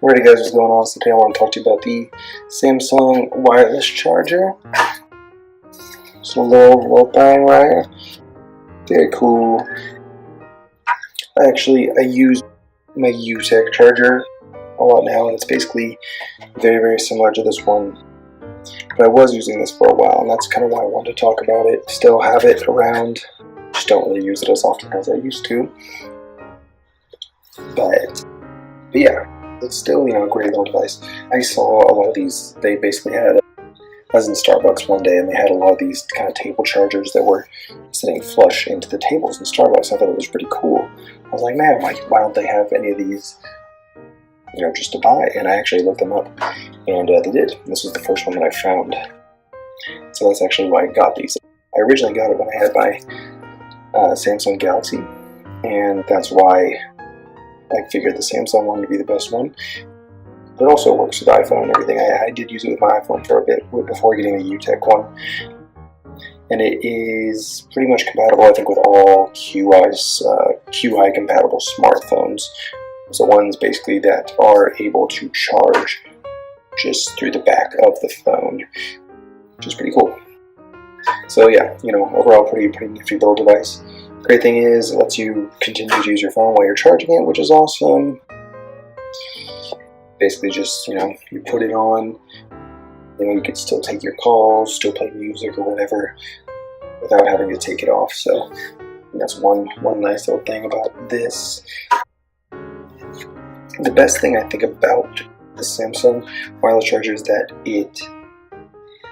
Alrighty guys, what's going on? So today I want to talk to you about the Samsung wireless charger. It's a little thing right here. Very cool. I use my UTech charger a lot now, and it's basically very similar to this one. But I was using this for a while, and that's kind of why I wanted to talk about it. Still have it around, just don't really use it as often as I used to. But yeah. It's still, a great little device. I saw a lot of these. They basically had, I was in Starbucks one day, and they had a lot of these kind of table chargers that were sitting flush into the tables in Starbucks. I thought it was pretty cool. I was like, man, why don't they have any of these, just to buy? And I actually looked them up, and they did. This was the first one that I found. So that's actually why I got these. I originally got it when I had my Samsung Galaxy, and that's why I figured the Samsung one to be the best one. It also works with iPhone and everything. I did use it with my iPhone for a bit before getting the UTech one. And it is pretty much compatible, I think, with all QI compatible smartphones. So ones basically that are able to charge just through the back of the phone, which is pretty cool. So yeah, overall pretty nifty little device. Great thing is it lets you continue to use your phone while you're charging it, which is awesome. Basically just, you put it on, you can still take your calls, still play music or whatever without having to take it off. So that's one nice little thing about this. The best thing I think about the Samsung wireless charger is that it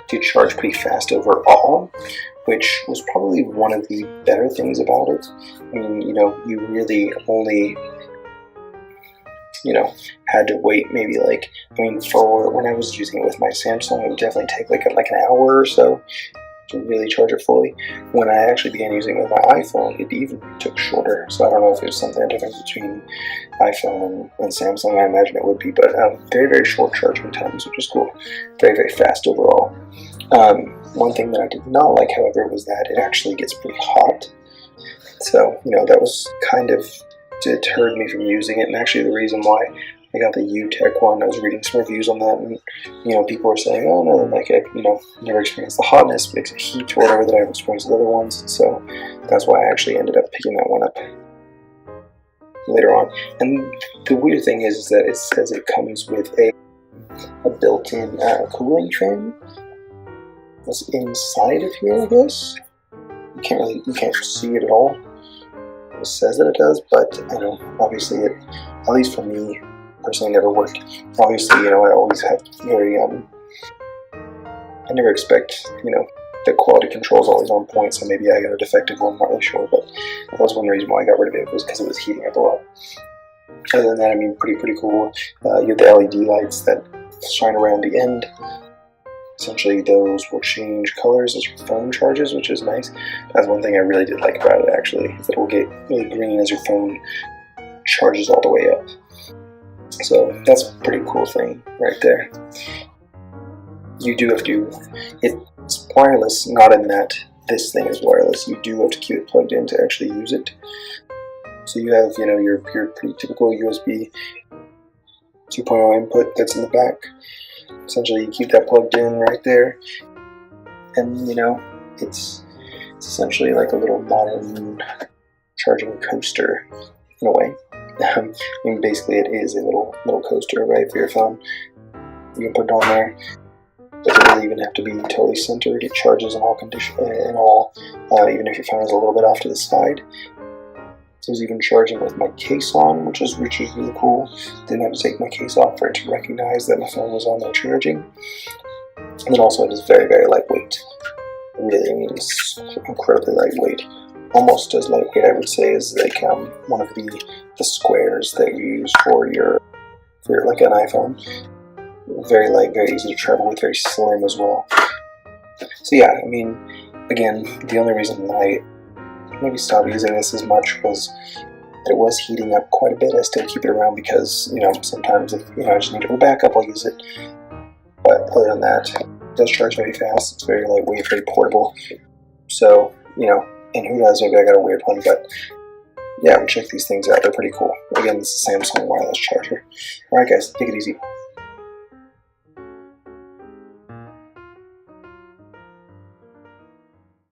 did charge pretty fast overall, which was probably one of the better things about it. I mean, you really only, had to wait maybe for when I was using it with my Samsung, it would definitely take like an hour or so to really charge it fully. When I actually began using it with my iPhone, it even took shorter. So I don't know if it was something, a difference between iPhone and Samsung. I imagine it would be, but very short charging times, which is cool. Very fast overall. One thing that I did not like, however, was that it actually gets pretty hot. So, that was kind of deterred me from using it. And actually the reason why I got the UTech one, I was reading some reviews on that, and, people were saying, oh no, never experienced the hotness, mix of heat or whatever that I've experienced with other ones. So that's why I actually ended up picking that one up later on. And the weird thing is that it says it comes with a built-in cooling fan. That's inside of here, I guess. You can't see it at all. It says that it does, but obviously it, at least for me personally, never worked. Obviously, I always have I never expect, the quality control is always on point, so maybe I got a defective one, I'm not really sure, but that was one reason why I got rid of it, was because it was heating up a lot. Other than that, pretty cool. You have the LED lights that shine around the end. Essentially, those will change colors as your phone charges, which is nice. That's one thing I really did like about it, actually, is that it will get really green as your phone charges all the way up. So that's a pretty cool thing right there. You do have to, it's wireless, not in that this thing is wireless. You do have to keep it plugged in to actually use it. So you have, your pretty typical USB 2.0 input that's in the back. Essentially, you keep that plugged in right there, and it's essentially like a little modern charging coaster in a way. Basically, it is a little coaster, right, for your phone. You can put it on there. Doesn't really even have to be totally centered. It charges in all conditions, even if your phone is a little bit off to the side. So I was even charging with my case on, which is really cool. Didn't have to take my case off for it to recognize that my phone was on there charging. And then also it is very lightweight. Really, it's incredibly lightweight. Almost as lightweight, I would say, as like one of the squares that you use for like an iPhone. Very light, very easy to travel with, very slim as well. So yeah, again, the only reason that I maybe stopped using this as much was that it was heating up quite a bit. I still keep it around because, sometimes if, I just need a backup, I'll use it. But other than that, it does charge very fast. It's very lightweight, very portable. So, and who knows, maybe I got a weird one, but yeah, check these things out. They're pretty cool. Again, this is a Samsung wireless charger. Alright guys, take it easy.